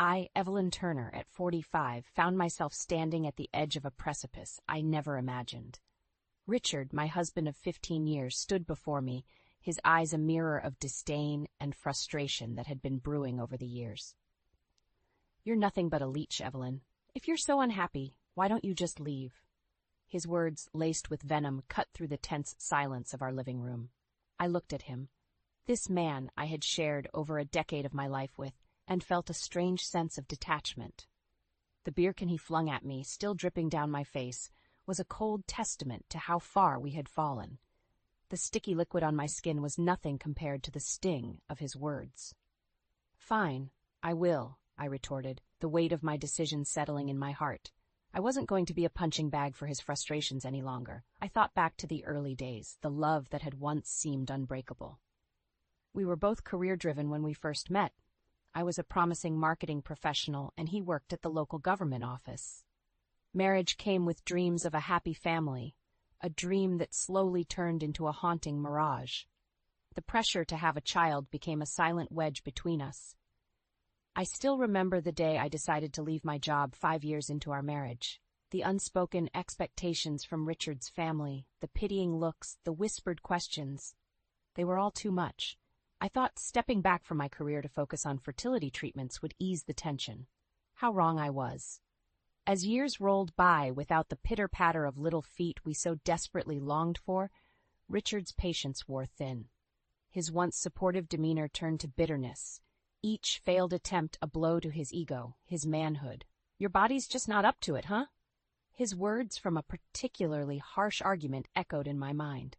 I, Evelyn Turner, at 45, found myself standing at the edge of a precipice I never imagined. Richard, my husband of 15 years, stood before me, his eyes a mirror of disdain and frustration that had been brewing over the years. "You're nothing but a leech, Evelyn. If you're so unhappy, why don't you just leave?" His words, laced with venom, cut through the tense silence of our living room. I looked at him. This man I had shared over a decade of my life with, and felt a strange sense of detachment. The beer can he flung at me, still dripping down my face, was a cold testament to how far we had fallen. The sticky liquid on my skin was nothing compared to the sting of his words. "Fine, I will," I retorted, the weight of my decision settling in my heart. I wasn't going to be a punching bag for his frustrations any longer. I thought back to the early days, the love that had once seemed unbreakable. We were both career-driven when we first met. I was a promising marketing professional, and he worked at the local government office. Marriage came with dreams of a happy family, a dream that slowly turned into a haunting mirage. The pressure to have a child became a silent wedge between us. I still remember the day I decided to leave my job 5 years into our marriage. The unspoken expectations from Richard's family, the pitying looks, the whispered questions. They were all too much. I thought stepping back from my career to focus on fertility treatments would ease the tension. How wrong I was. As years rolled by without the pitter-patter of little feet we so desperately longed for, Richard's patience wore thin. His once supportive demeanor turned to bitterness. Each failed attempt a blow to his ego, his manhood. "Your body's just not up to it, huh?" His words from a particularly harsh argument echoed in my mind.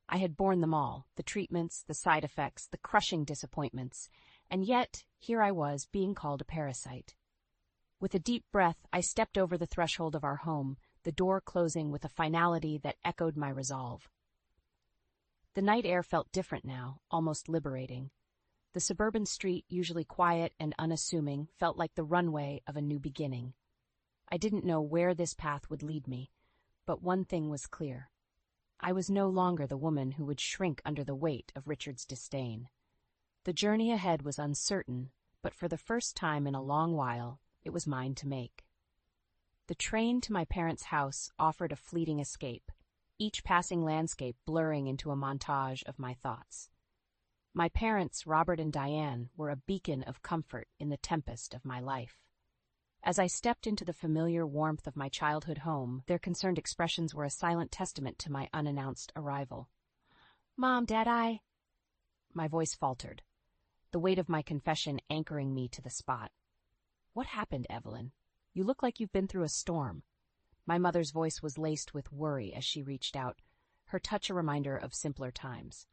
I had borne them all, the treatments, the side effects, the crushing disappointments, and yet here I was being called a parasite. With a deep breath, I stepped over the threshold of our home, the door closing with a finality that echoed my resolve. The night air felt different now, almost liberating. The suburban street, usually quiet and unassuming, felt like the runway of a new beginning. I didn't know where this path would lead me, but one thing was clear. I was no longer the woman who would shrink under the weight of Richard's disdain. The journey ahead was uncertain, but for the first time in a long while, it was mine to make. The train to my parents' house offered a fleeting escape, each passing landscape blurring into a montage of my thoughts. My parents, Robert and Diane, were a beacon of comfort in the tempest of my life. As I stepped into the familiar warmth of my childhood home, their concerned expressions were a silent testament to my unannounced arrival. "Mom, Dad, My voice faltered, the weight of my confession anchoring me to the spot. "What happened, Evelyn? You look like you've been through a storm." My mother's voice was laced with worry as she reached out, her touch a reminder of simpler times.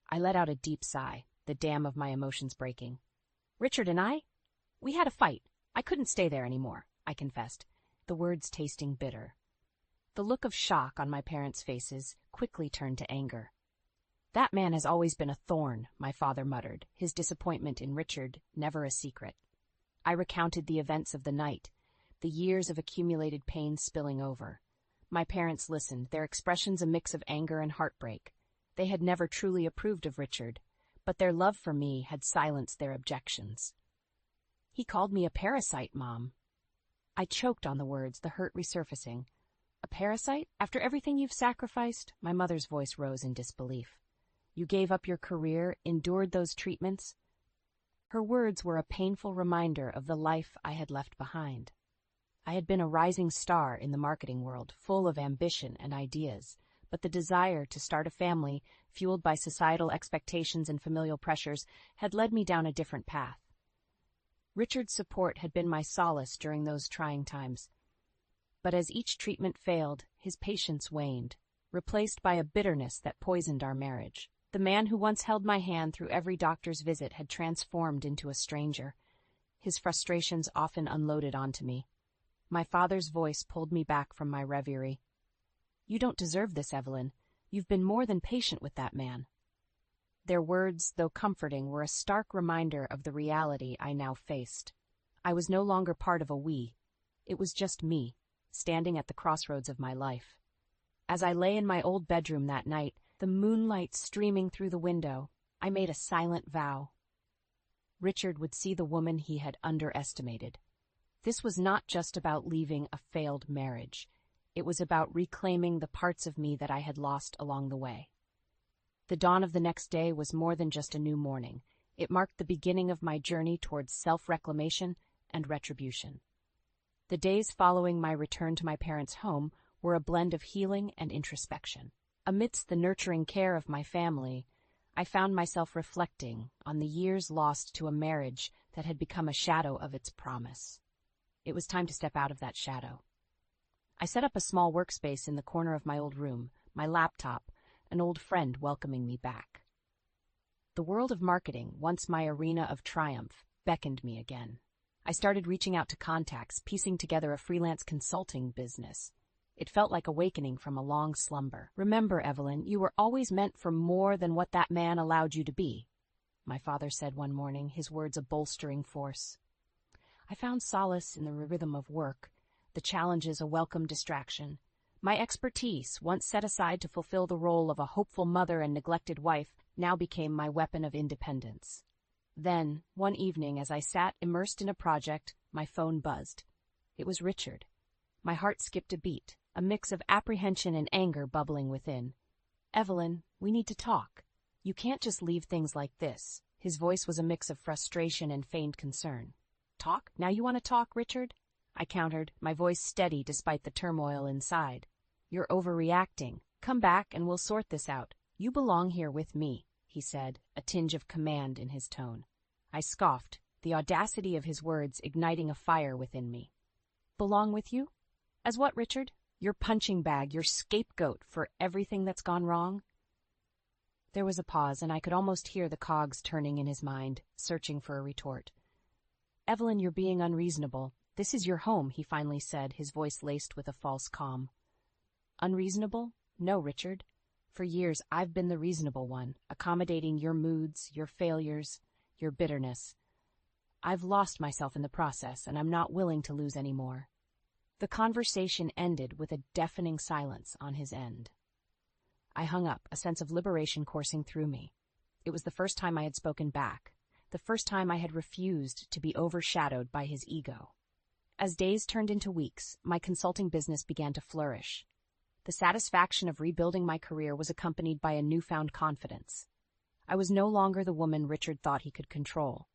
I let out a deep sigh, the dam of my emotions breaking. "Richard and we had a fight. I couldn't stay there anymore," I confessed, the words tasting bitter. The look of shock on my parents' faces quickly turned to anger. "That man has always been a thorn," my father muttered, his disappointment in Richard never a secret. I recounted the events of the night, the years of accumulated pain spilling over. My parents listened, their expressions a mix of anger and heartbreak. They had never truly approved of Richard, but their love for me had silenced their objections. "He called me a parasite, Mom." I choked on the words, the hurt resurfacing. "A parasite? After everything you've sacrificed?" My mother's voice rose in disbelief. "You gave up your career, endured those treatments?" Her words were a painful reminder of the life I had left behind. I had been a rising star in the marketing world, full of ambition and ideas, but the desire to start a family, fueled by societal expectations and familial pressures, had led me down a different path. Richard's support had been my solace during those trying times. But as each treatment failed, his patience waned, replaced by a bitterness that poisoned our marriage. The man who once held my hand through every doctor's visit had transformed into a stranger. His frustrations often unloaded onto me. My father's voice pulled me back from my reverie. "You don't deserve this, Evelyn. You've been more than patient with that man." Their words, though comforting, were a stark reminder of the reality I now faced. I was no longer part of a we. It was just me, standing at the crossroads of my life. As I lay in my old bedroom that night, the moonlight streaming through the window, I made a silent vow. Richard would see the woman he had underestimated. This was not just about leaving a failed marriage. It was about reclaiming the parts of me that I had lost along the way. The dawn of the next day was more than just a new morning. It marked the beginning of my journey towards self-reclamation and retribution. The days following my return to my parents' home were a blend of healing and introspection. Amidst the nurturing care of my family, I found myself reflecting on the years lost to a marriage that had become a shadow of its promise. It was time to step out of that shadow. I set up a small workspace in the corner of my old room, my laptop, an old friend welcoming me back. The world of marketing, once my arena of triumph, beckoned me again. I started reaching out to contacts, piecing together a freelance consulting business. It felt like awakening from a long slumber. "Remember, Evelyn, you were always meant for more than what that man allowed you to be," my father said one morning, his words a bolstering force. I found solace in the rhythm of work, the challenges a welcome distraction. My expertise, once set aside to fulfill the role of a hopeful mother and neglected wife, now became my weapon of independence. Then, one evening, as I sat immersed in a project, my phone buzzed. It was Richard. My heart skipped a beat, a mix of apprehension and anger bubbling within. "Evelyn, we need to talk. You can't just leave things like this." His voice was a mix of frustration and feigned concern. "Talk? Now you want to talk, Richard?" I countered, my voice steady despite the turmoil inside. "You're overreacting. Come back and we'll sort this out. You belong here with me," he said, a tinge of command in his tone. I scoffed, the audacity of his words igniting a fire within me. "Belong with you? As what, Richard? Your punching bag, your scapegoat for everything that's gone wrong?" There was a pause, and I could almost hear the cogs turning in his mind, searching for a retort. "Evelyn, you're being unreasonable. This is your home," he finally said, his voice laced with a false calm. "Unreasonable? No, Richard. For years I've been the reasonable one, accommodating your moods, your failures, your bitterness. I've lost myself in the process, and I'm not willing to lose any more." The conversation ended with a deafening silence on his end. I hung up, a sense of liberation coursing through me. It was the first time I had spoken back, the first time I had refused to be overshadowed by his ego. As days turned into weeks, my consulting business began to flourish. The satisfaction of rebuilding my career was accompanied by a newfound confidence. I was no longer the woman Richard thought he could control.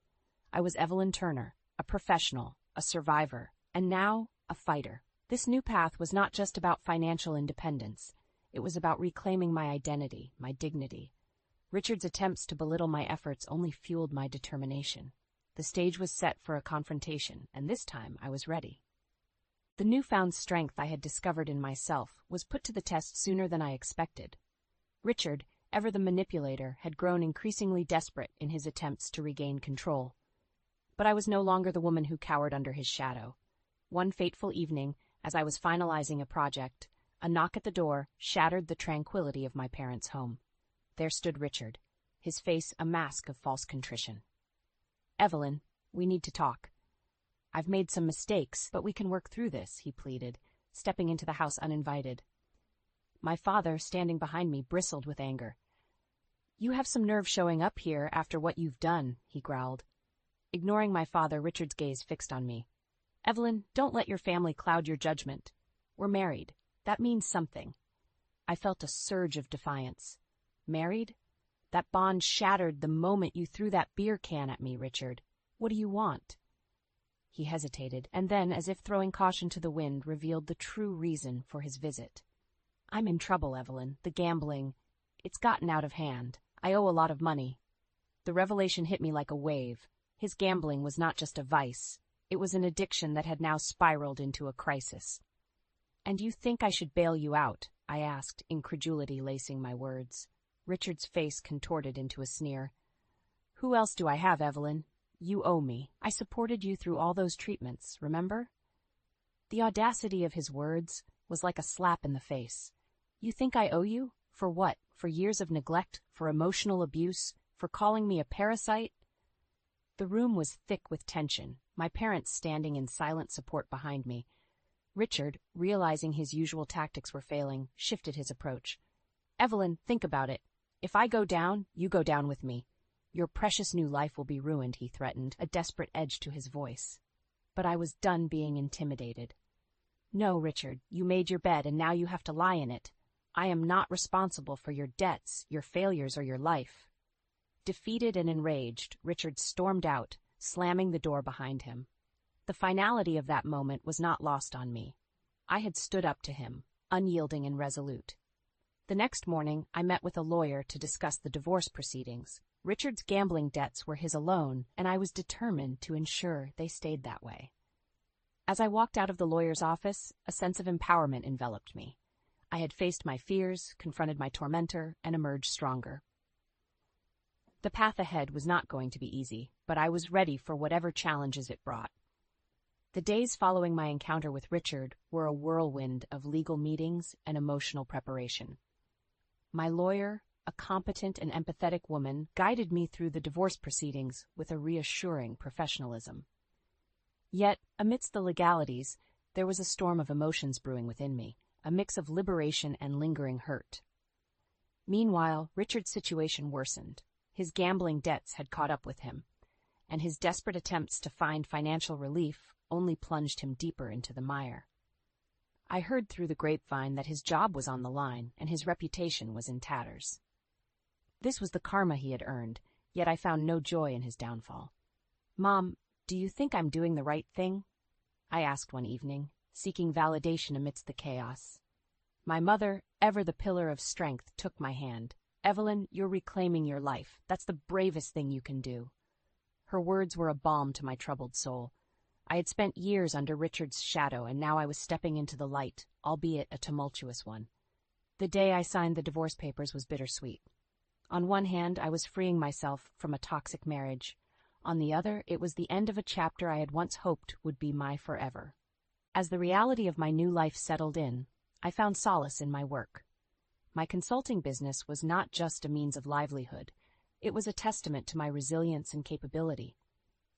I was Evelyn Turner, a professional, a survivor, and now a fighter. This new path was not just about financial independence. It was about reclaiming my identity, my dignity. Richard's attempts to belittle my efforts only fueled my determination. The stage was set for a confrontation, and this time I was ready. The newfound strength I had discovered in myself was put to the test sooner than I expected. Richard, ever the manipulator, had grown increasingly desperate in his attempts to regain control. But I was no longer the woman who cowered under his shadow. One fateful evening, as I was finalizing a project, a knock at the door shattered the tranquility of my parents' home. There stood Richard, his face a mask of false contrition. "Evelyn, we need to talk. I've made some mistakes, but we can work through this," he pleaded, stepping into the house uninvited. My father, standing behind me, bristled with anger. "You have some nerve showing up here after what you've done," he growled. Ignoring my father, Richard's gaze fixed on me. "Evelyn, don't let your family cloud your judgment. We're married. That means something." I felt a surge of defiance. "Married? That bond shattered the moment you threw that beer can at me, Richard. What do you want?" He hesitated, and then, as if throwing caution to the wind, revealed the true reason for his visit. "I'm in trouble, Evelyn. The gambling, it's gotten out of hand. I owe a lot of money." The revelation hit me like a wave. His gambling was not just a vice. It was an addiction that had now spiraled into a crisis. "And you think I should bail you out?" I asked, incredulity lacing my words. Richard's face contorted into a sneer. "Who else do I have, Evelyn? You owe me. I supported you through all those treatments, remember?" The audacity of his words was like a slap in the face. "You think I owe you? For what? For years of neglect? For emotional abuse? For calling me a parasite?" The room was thick with tension, my parents standing in silent support behind me. Richard, realizing his usual tactics were failing, shifted his approach. "Evelyn, think about it. If I go down, you go down with me. Your precious new life will be ruined, he threatened, a desperate edge to his voice. But I was done being intimidated. No, Richard, you made your bed and now you have to lie in it. I am not responsible for your debts, your failures, or your life. Defeated and enraged, Richard stormed out, slamming the door behind him. The finality of that moment was not lost on me. I had stood up to him, unyielding and resolute. The next morning, I met with a lawyer to discuss the divorce proceedings. Richard's gambling debts were his alone, and I was determined to ensure they stayed that way. As I walked out of the lawyer's office, a sense of empowerment enveloped me. I had faced my fears, confronted my tormentor, and emerged stronger. The path ahead was not going to be easy, but I was ready for whatever challenges it brought. The days following my encounter with Richard were a whirlwind of legal meetings and emotional preparation. My lawyer, a competent and empathetic woman, guided me through the divorce proceedings with a reassuring professionalism. Yet, amidst the legalities, there was a storm of emotions brewing within me, a mix of liberation and lingering hurt. Meanwhile, Richard's situation worsened. His gambling debts had caught up with him, and his desperate attempts to find financial relief only plunged him deeper into the mire. I heard through the grapevine that his job was on the line and his reputation was in tatters. This was the karma he had earned, yet I found no joy in his downfall. "Mom, do you think I'm doing the right thing?" I asked one evening, seeking validation amidst the chaos. My mother, ever the pillar of strength, took my hand. "Evelyn, you're reclaiming your life. That's the bravest thing you can do." Her words were a balm to my troubled soul. I had spent years under Richard's shadow, and now I was stepping into the light, albeit a tumultuous one. The day I signed the divorce papers was bittersweet. On one hand, I was freeing myself from a toxic marriage. On the other, it was the end of a chapter I had once hoped would be my forever. As the reality of my new life settled in, I found solace in my work. My consulting business was not just a means of livelihood. It was a testament to my resilience and capability.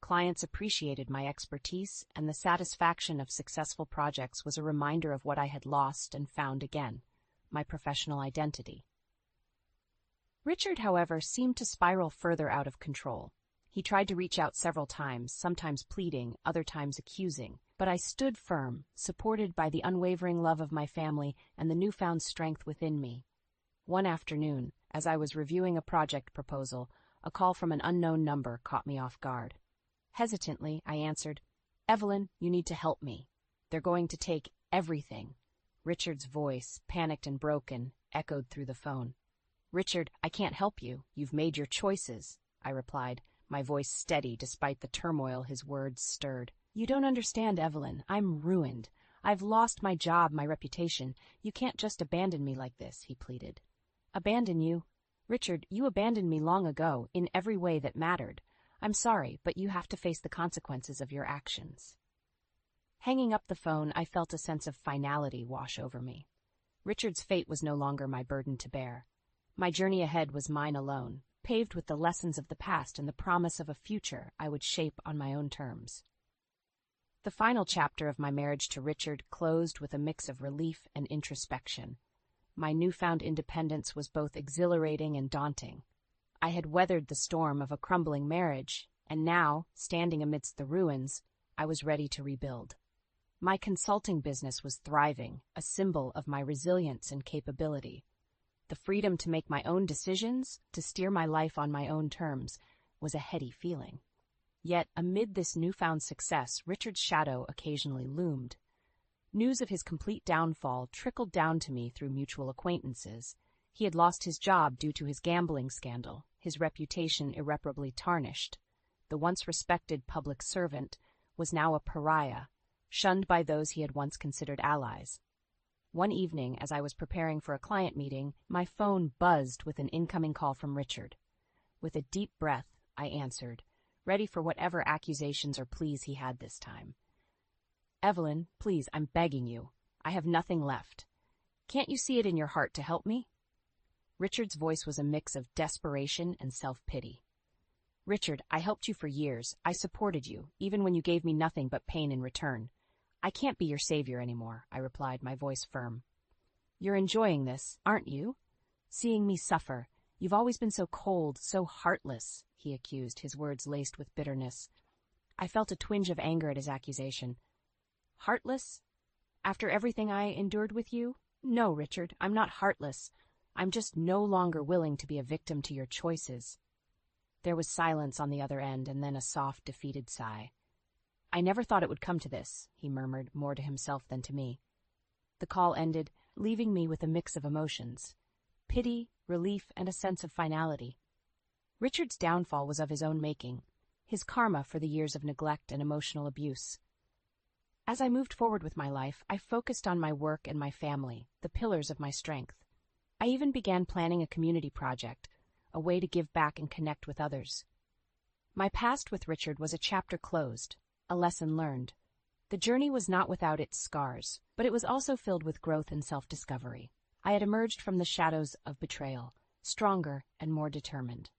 Clients appreciated my expertise, and the satisfaction of successful projects was a reminder of what I had lost and found again, my professional identity. Richard, however, seemed to spiral further out of control. He tried to reach out several times, sometimes pleading, other times accusing, but I stood firm, supported by the unwavering love of my family and the newfound strength within me. One afternoon, as I was reviewing a project proposal, a call from an unknown number caught me off guard. Hesitantly, I answered, "Evelyn, you need to help me. They're going to take everything." Richard's voice, panicked and broken, echoed through the phone. "Richard, I can't help you. You've made your choices," I replied, my voice steady despite the turmoil his words stirred. "You don't understand, Evelyn. I'm ruined. I've lost my job, my reputation. You can't just abandon me like this," he pleaded. "Abandon you? Richard, you abandoned me long ago, in every way that mattered. I'm sorry, but you have to face the consequences of your actions." Hanging up the phone, I felt a sense of finality wash over me. Richard's fate was no longer my burden to bear. My journey ahead was mine alone, paved with the lessons of the past and the promise of a future I would shape on my own terms. The final chapter of my marriage to Richard closed with a mix of relief and introspection. My newfound independence was both exhilarating and daunting. I had weathered the storm of a crumbling marriage, and now, standing amidst the ruins, I was ready to rebuild. My consulting business was thriving, a symbol of my resilience and capability. The freedom to make my own decisions, to steer my life on my own terms, was a heady feeling. Yet, amid this newfound success, Richard's shadow occasionally loomed. News of his complete downfall trickled down to me through mutual acquaintances. He had lost his job due to his gambling scandal, his reputation irreparably tarnished. The once respected public servant was now a pariah, shunned by those he had once considered allies. One evening, as I was preparing for a client meeting, my phone buzzed with an incoming call from Richard. With a deep breath, I answered, ready for whatever accusations or pleas he had this time. "Evelyn, please, I'm begging you. I have nothing left. Can't you see it in your heart to help me?" Richard's voice was a mix of desperation and self-pity. "Richard, I helped you for years. I supported you, even when you gave me nothing but pain in return. I can't be your savior anymore," I replied, my voice firm. "You're enjoying this, aren't you? Seeing me suffer, You've always been so cold, so heartless, he accused, his words laced with bitterness. I felt a twinge of anger at his accusation. Heartless? After everything I endured with you? No, Richard, I'm not heartless. I'm just no longer willing to be a victim to your choices. There was silence on the other end, and then a soft, defeated sigh. I never thought it would come to this, he murmured, more to himself than to me. The call ended, leaving me with a mix of emotions. Pity, relief, and a sense of finality. Richard's downfall was of his own making, his karma for the years of neglect and emotional abuse. As I moved forward with my life, I focused on my work and my family, the pillars of my strength. I even began planning a community project, a way to give back and connect with others. My past with Richard was a chapter closed, a lesson learned. The journey was not without its scars, but it was also filled with growth and self-discovery. I had emerged from the shadows of betrayal, stronger and more determined.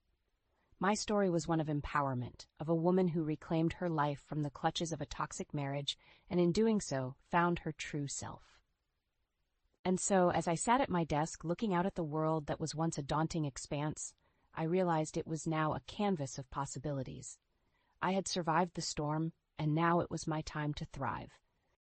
My story was one of empowerment, of a woman who reclaimed her life from the clutches of a toxic marriage, and in doing so, found her true self. And so, as I sat at my desk looking out at the world that was once a daunting expanse, I realized it was now a canvas of possibilities. I had survived the storm, and now it was my time to thrive,